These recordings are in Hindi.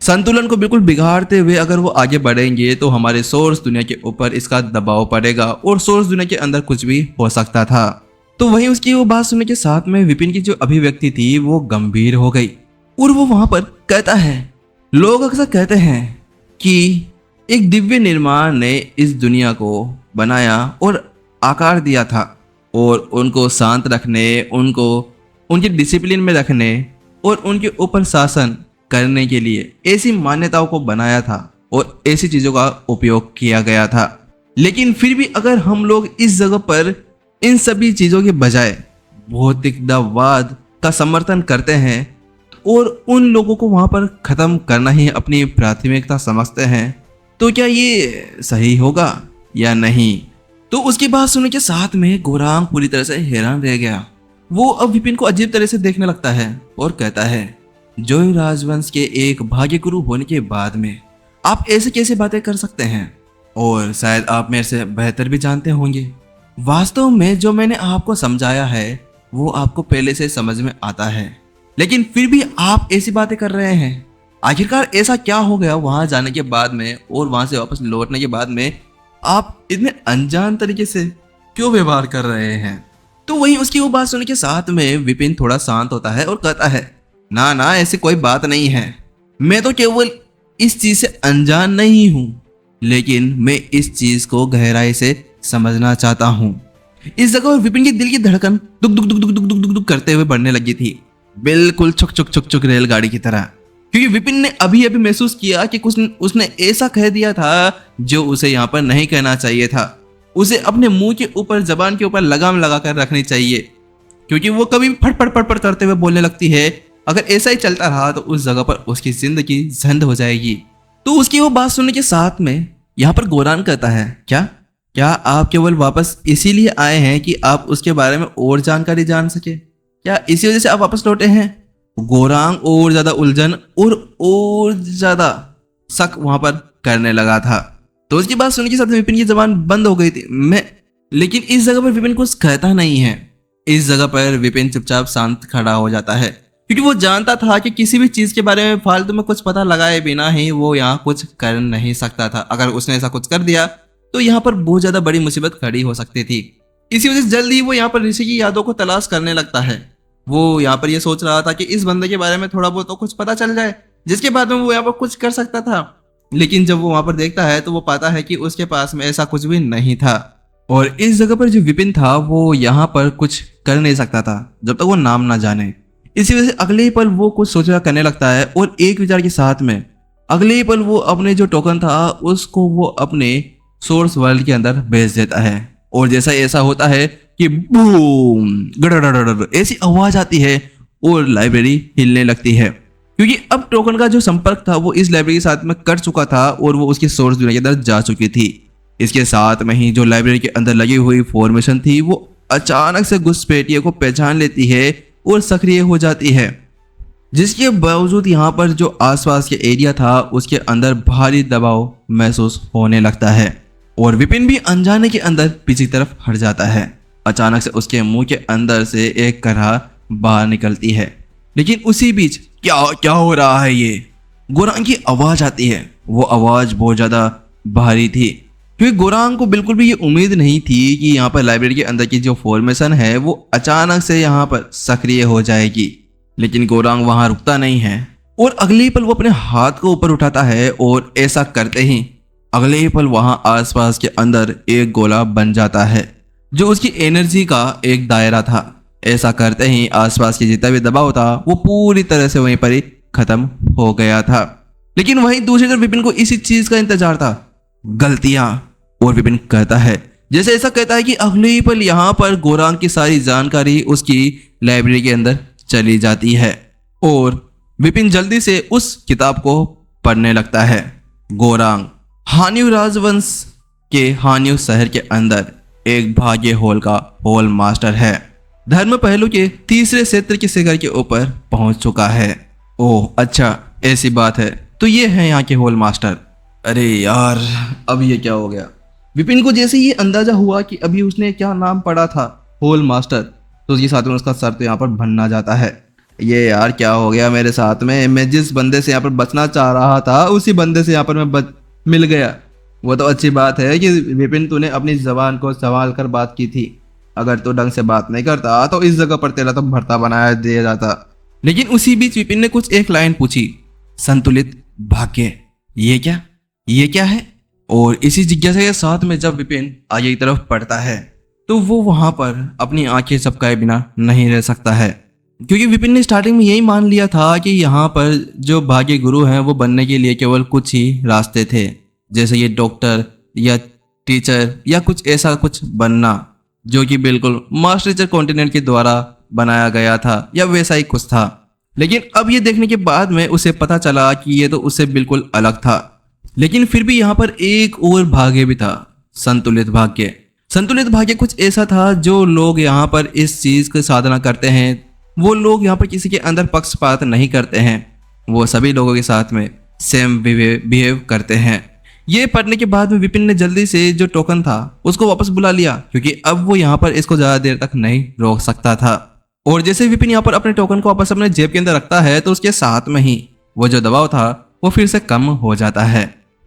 संतुलन को बिल्कुल बिगाड़ते हुए अगर वो आगे बढ़ेंगे तो हमारे सोर्स दुनिया के ऊपर इसका दबाव पड़ेगा और सोर्स दुनिया के अंदर कुछ भी हो सकता था। तो वहीं उसकी वो बात सुनने के साथ में विपिन की जो अभिव्यक्ति थी वो गंभीर हो गई और वो वहां पर कहता है, लोग अक्सर कहते हैं कि एक दिव्य निर्माण ने इस दुनिया को बनाया और आकार दिया था और उनको शांत रखने, उनको उनके डिसिप्लिन में रखने और उनके ऊपर शासन करने के लिए ऐसी मान्यताओं को बनाया था और ऐसी चीजों का उपयोग किया गया था। लेकिन फिर भी अगर हम लोग इस जगह पर इन सभी चीजों के बजाय भौतिकतावाद का समर्थन करते हैं और उन लोगों को वहां पर खत्म करना ही अपनी प्राथमिकता समझते हैं, तो क्या ये सही होगा या नहीं? तो उसकी बात सुनने के साथ में गौरांग पूरी तरह से हैरान रह गया। वो अब विपिन को अजीब तरह से देखने लगता है और कहता है, जोई राजवंश के एक भाग्य गुरु होने के बाद में आप ऐसे कैसे बातें कर सकते हैं? और शायद आप मेरे से बेहतर भी जानते होंगे। वास्तव में जो मैंने आपको समझाया है वो आपको पहले से समझ में आता है, लेकिन फिर भी आप ऐसी बातें कर रहे हैं। आखिरकार ऐसा क्या हो गया वहां जाने के बाद में और वहां से वापस लौटने के बाद में आप इतने अनजान तरीके से क्यों व्यवहार कर रहे हैं? तो वहीं उसकी वो बात सुनने के साथ में विपिन थोड़ा शांत होता है और कहता है, ना ना ऐसी कोई बात नहीं है, मैं तो केवल इस चीज से अनजान नहीं हूं, लेकिन मैं इस चीज को गहराई से समझना चाहता हूं। इस जगह विपिन के दिल की धड़कन दुक दुक दुक दुक दुक दुक दुक दुक करते हुए बढ़ने लगी थी, बिल्कुल छुक छुक छुक छुक रेलगाड़ी की तरह, क्योंकि विपिन ने अभी अभी महसूस किया कि कुछ उसने ऐसा कह दिया था जो उसे यहाँ पर नहीं कहना चाहिए था। उसे अपने मुंह के ऊपर, जबान के ऊपर लगाम लगाकर रखनी चाहिए, क्योंकि वो कभी फट फट फट फट करते हुए बोलने लगती है। अगर ऐसा ही चलता रहा तो उस जगह पर उसकी जिंदगी झंड हो जाएगी। तो उसकी वो बात सुनने के साथ में यहाँ पर गौरांग कहता है, क्या आप केवल वापस इसीलिए आए हैं कि आप उसके बारे में और जानकारी जान सके? क्या इसी वजह से आप वापस लौटे हैं? गौरांग और ज्यादा उलझन और ज्यादा शक वहां पर करने लगा था। तो उसकी बात सुनने के साथ विपिन की जबान बंद हो गई थी। लेकिन इस जगह पर विपिन कुछ कहता नहीं है। इस जगह पर विपिन चुपचाप शांत खड़ा हो जाता है, क्योंकि वो जानता था कि किसी भी चीज के बारे में फालतू में कुछ पता लगाए बिना ही वो यहाँ कुछ कर नहीं सकता था। अगर उसने ऐसा कुछ कर दिया तो यहाँ पर बहुत ज्यादा बड़ी मुसीबत खड़ी हो सकती थी। इसी वजह से जल्द ही वो यहाँ पर ऋषि की यादों को तलाश करने लगता है। वो यहाँ पर ये सोच रहा था कि इस बंदे के बारे में थोड़ा बहुत तो कुछ पता चल जाए, जिसके बाद में वो यहाँ पर कुछ कर सकता था। लेकिन जब वो वहां पर देखता है तो वो पाता है कि उसके पास में ऐसा कुछ भी नहीं था। और इस जगह पर जो विपिन था वो यहाँ पर कुछ कर नहीं सकता था जब तक वो नाम ना जाने। इसी वजह से अगले ही पल वो कुछ सोचा करने लगता है और एक विचार के साथ में अगले ही पल वो अपने जो टोकन था उसको वो अपने सोर्स वर्ल्ड के अंदर भेज देता है। और जैसा ऐसा होता है कि बूम, गड़गड़ ऐसी आवाज आती है और लाइब्रेरी हिलने लगती है, क्योंकि अब टोकन का जो संपर्क था वो इस लाइब्रेरी के साथ में कट चुका था और वो उसकी सोर्स दुनिया के अंदर जा चुकी थी। इसके साथ में ही जो लाइब्रेरी के अंदर लगी हुई फॉर्मेशन थी वो अचानक से घुसपैठिए को पहचान लेती है और सक्रिय हो जाती है, जिसके बावजूद यहाँ पर जो आसपास के एरिया था उसके अंदर भारी दबाव महसूस होने लगता है और विपिन भी अनजाने के अंदर पीछे की तरफ हट जाता है। अचानक से उसके मुंह के अंदर से एक करहा बाहर निकलती है, लेकिन उसी बीच क्या हो रहा है? ये गौरांग की आवाज आती है। वो आवाज बहुत ज्यादा भारी थी, क्योंकि गौरांग को बिल्कुल भी ये उम्मीद नहीं थी कि यहाँ पर लाइब्रेरी के अंदर की जो फॉर्मेशन है वो अचानक से यहाँ पर सक्रिय हो जाएगी। लेकिन गौरांग वहां रुकता नहीं है और अगले ही पल वो अपने हाथ को ऊपर उठाता है और ऐसा करते ही अगले ही पल वहां आसपास के अंदर एक गोला बन जाता है जो उसकी एनर्जी का एक दायरा था। ऐसा करते ही आसपास की जितना भी दबाव था वो पूरी तरह से वहीं पर ही खत्म हो गया था। लेकिन वहीं दूसरी तरफ विपिन को इसी चीज का इंतजार था, गलतियां। और विपिन कहता है, जैसे ऐसा कहता है कि अगले ही पल यहाँ पर गौरांग की सारी जानकारी उसकी लाइब्रेरी के अंदर चली जाती है और विपिन जल्दी से उस किताब को पढ़ने लगता है। गौरांग हान्यू राजवंश के हान्यू शहर के अंदर एक भाग्य होल का होल मास्टर है। धर्म पहलू के तीसरे क्षेत्र के शिखर के ऊपर पहुंच चुका है। ओह अच्छा, ऐसी बात है, तो ये है यहाँ के होल मास्टर। अरे यार, अब ये क्या हो गया? विपिन को जैसे ये अंदाजा हुआ कि अभी उसने क्या नाम पढ़ा था, होल मास्टर, तो उसके साथ में उसका सर तो यहाँ पर भन्ना जाता है। ये यार क्या हो गया मेरे साथ में, मैं जिस बंदे से यहाँ पर बचना चाह रहा था उसी बंदे से यहाँ पर मिल गया। वो तो अच्छी बात है कि विपिन तूने अपनी जबान को संभाल कर बात की थी, अगर तू ढंग से बात नहीं करता तो इस जगह पर तेरा तो भर्ता बनाया दिया जाता। लेकिन उसी बीच विपिन ने कुछ एक लाइन पूछी, संतुलित भाग्य, ये क्या है? और इसी जिज्ञासा के साथ में जब विपिन आगे की तरफ बढ़ता है तो वो वहां पर अपनी आंखें झपकाए बिना नहीं रह सकता है, क्योंकि विपिन ने स्टार्टिंग में यही मान लिया था कि यहाँ पर जो भाग्य गुरु हैं वो बनने के लिए केवल कुछ ही रास्ते थे, जैसे ये डॉक्टर या टीचर या कुछ ऐसा कुछ बनना जो कि बिल्कुल मास्टर टीचर कॉन्टिनेंट के द्वारा बनाया गया था या वैसा ही कुछ था। लेकिन अब ये देखने के बाद में उसे पता चला कि ये तो उससे बिल्कुल अलग था। लेकिन फिर भी यहाँ पर एक और भाग्य भी था, संतुलित भाग्य। संतुलित भाग्य कुछ ऐसा था जो लोग यहाँ पर इस चीज की साधना करते हैं, वो लोग यहाँ पर किसी के अंदर पक्षपात नहीं करते हैं, वो सभी लोगों के साथ में सेम बिहेव करते हैं। ये पढ़ने के बाद में विपिन ने जल्दी से जो टोकन था उसको वापस बुला लिया, क्योंकि अब वो यहाँ पर इसको ज्यादा देर तक नहीं रोक सकता था। और जैसे विपिन यहाँ पर अपने टोकन को वापस अपने जेब के अंदर रखता है तो उसके साथ में ही वो जो दबाव था वो फिर से कम हो जाता है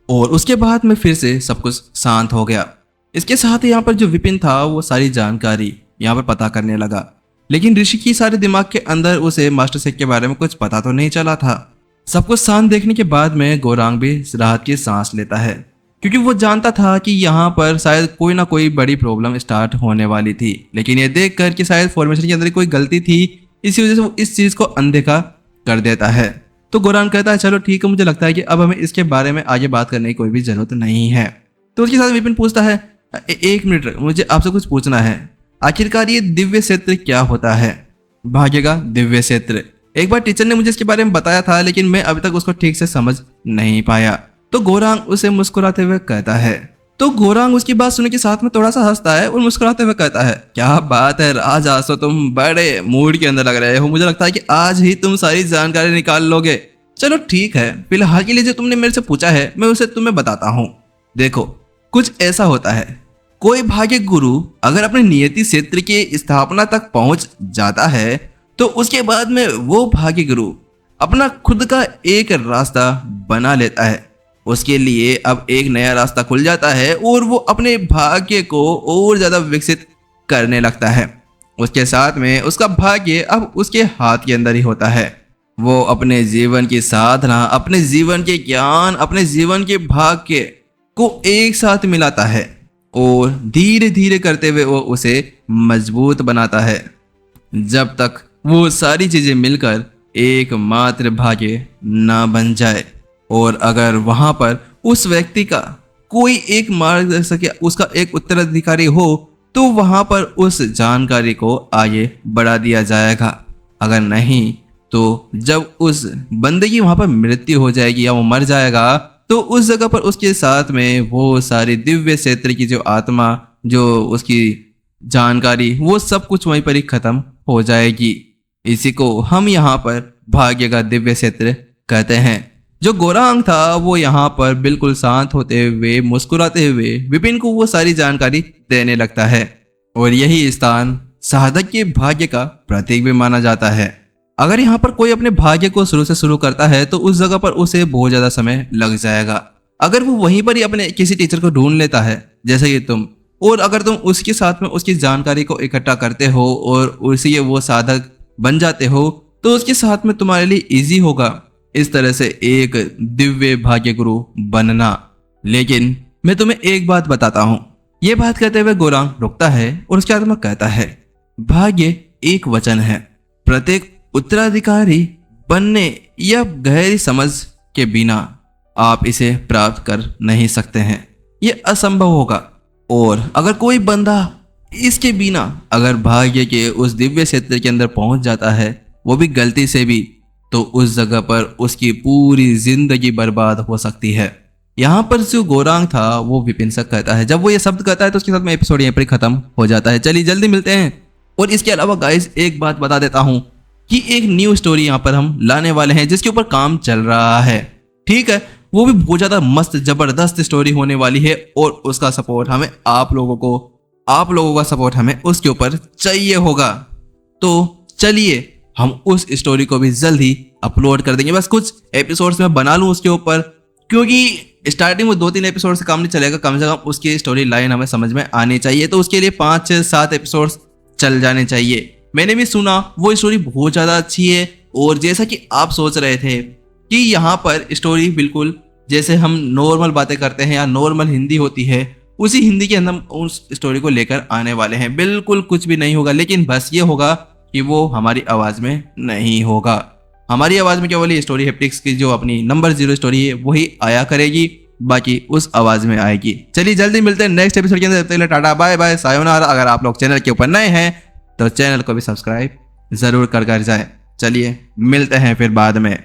और उसके बाद में फिर से सब कुछ शांत हो गया। इसके साथ ही यहाँ पर जो विपिन था वो सारी जानकारी यहाँ पर पता करने लगा, लेकिन ऋषि की सारे दिमाग के अंदर उसे मास्टर शेख के बारे में कुछ पता तो नहीं चला था। सब कुछ शांत देखने के बाद में गौरांग भी राहत की सांस लेता है, क्योंकि वो जानता था कि यहाँ पर शायद कोई ना कोई बड़ी प्रॉब्लम स्टार्ट होने वाली थी। लेकिन ये देख कर कि शायद फॉर्मेशन के अंदर कोई गलती थी, इसी वजह से वो इस चीज को अनदेखा कर देता है। तो गौरांग कहता है चलो ठीक है, मुझे लगता है कि अब हमें इसके बारे में आगे बात करने की कोई भी जरूरत नहीं है। तो उसके साथ विपिन पूछता है एक मिनट, मुझे आपसे कुछ पूछना है, आखिरकार ये दिव्य क्षेत्र क्या होता है? भाग्य का दिव्य क्षेत्र, एक बार टीचर ने मुझे इसके बारे में बताया था, लेकिन मैं अभी तक उसको ठीक से समझ नहीं पाया। तो गौरांग उसे मुस्कुराते हुए कहता है। तो गौरांग उसकी बात सुनने के साथ में थोड़ा सा हंसता है और मुस्कुराते हुए कहता है, क्या बात है राज, आज तो तुम बड़े मूड के अंदर लग रहे हो, मुझे लगता है कि आज ही तुम सारी जानकारी निकाल लोगे। चलो ठीक है, फिलहाल के लिए जो तुमने मेरे से पूछा है मैं उसे तुम्हें बताता हूँ। देखो, कुछ ऐसा होता है, कोई भाग्य गुरु अगर अपने नियति क्षेत्र की स्थापना तक पहुंच जाता है तो उसके बाद में वो भाग्य गुरु अपना खुद का एक रास्ता बना लेता है। उसके लिए अब एक नया रास्ता खुल जाता है और वो अपने भाग्य को और ज्यादा विकसित करने लगता है। उसके साथ में उसका भाग्य अब उसके हाथ के अंदर ही होता है। वो अपने जीवन की साधना, अपने जीवन के ज्ञान, अपने जीवन के भाग्य को एक साथ मिलाता है और धीरे धीरे करते हुए वो उसे मजबूत बनाता है, जब तक वो सारी चीजें मिलकर एकमात्र भाग्य ना बन जाए। और अगर वहां पर उस व्यक्ति का कोई एक मार्गदर्शक या उसका एक उत्तराधिकारी हो तो वहां पर उस जानकारी को आगे बढ़ा दिया जाएगा। अगर नहीं तो जब उस बंदे की वहां पर मृत्यु हो जाएगी या वो मर जाएगा तो उस जगह पर उसके साथ में वो सारी दिव्य क्षेत्र की जो आत्मा, जो उसकी जानकारी, वो सब कुछ वहीं पर ही खत्म हो जाएगी। इसी को हम यहाँ पर भाग्य का दिव्य क्षेत्र कहते हैं। जो गौरांग था वो यहाँ पर बिल्कुल शांत होते हुए, मुस्कुराते हुए विपिन को वो सारी जानकारी देने लगता है। और यही स्थान साधक के भाग्य का प्रतीक भी माना जाता है। अगर यहाँ पर कोई अपने भाग्य को शुरू से शुरू करता है तो उस जगह पर उसे बहुत ज्यादा समय लग जाएगा। अगर वो वहीं पर ही अपने किसी टीचर को ढूंढ लेता है जैसे कि तुम, और अगर तुम उसके साथ में उसकी जानकारी को इकट्ठा करते हो और उसी वो साधक बन जाते हो तो उसके साथ में तुम्हारे लिए इजी होगा इस तरह से एक दिव्य भाग्य गुरु बनना। लेकिन मैं तुम्हें एक बात बताता हूँ। ये बात कहते हुए गौरांग रुकता है और उसके बाद में कहता है, भाग्य एक वचन है, प्रत्येक उत्तराधिकारी बनने या गहरी समझ के बिना आप इसे प्राप्त कर नहीं सकते हैं, ये असंभव होगा। और अगर कोई बंदा इसके बिना अगर भाग्य के उस दिव्य क्षेत्र के अंदर पहुंच जाता है, वो भी गलती से भी, तो उस जगह पर उसकी पूरी जिंदगी बर्बाद हो सकती है। यहाँ पर जो गौरांग था वो विपिन से कहता है। जब वो ये शब्द कहता है तो उसके साथ में एपिसोड यहीं पर खत्म हो जाता है। चलिए जल्दी मिलते हैं। और इसके अलावा गाइस एक बात बता देता हूँ कि एक न्यू स्टोरी यहाँ पर हम लाने वाले हैं जिसके ऊपर काम चल रहा है, ठीक है। वो भी बहुत ज्यादा मस्त जबरदस्त स्टोरी होने वाली है और उसका सपोर्ट हमें आप लोगों का सपोर्ट हमें उसके ऊपर चाहिए होगा। तो चलिए हम उस स्टोरी को भी जल्द ही अपलोड कर देंगे। बस कुछ एपिसोड्स में बना लूँ उसके ऊपर, क्योंकि स्टार्टिंग में 2-3 एपिसोड से काम नहीं चलेगा, कम से कम उसकी स्टोरी लाइन हमें समझ में आनी चाहिए। तो उसके लिए 5-7 एपिसोड्स चल जाने चाहिए। मैंने भी सुना वो स्टोरी बहुत ज़्यादा अच्छी है, और जैसा कि आप सोच रहे थे कि यहाँ पर स्टोरी बिल्कुल जैसे हम नॉर्मल बातें करते हैं या नॉर्मल हिंदी होती है, उसी हिंदी के अंदर हम उस स्टोरी को लेकर आने वाले हैं। बिल्कुल कुछ भी नहीं होगा, लेकिन बस ये होगा कि वो हमारी आवाज़ में नहीं होगा। हमारी आवाज़ में केवल ये स्टोरी हैप्टिक्स की जो अपनी नंबर 0 स्टोरी है वही आया करेगी, बाकी उस आवाज़ में आएगी। चलिए जल्दी मिलते हैं नेक्स्ट एपिसोड के अंदर। तब तक के लिए टाटा बाय बाय सायोनारा। अगर आप लोग चैनल के ऊपर नए हैं तो चैनल को भी सब्सक्राइब ज़रूर कर जाए। चलिए मिलते हैं फिर बाद में।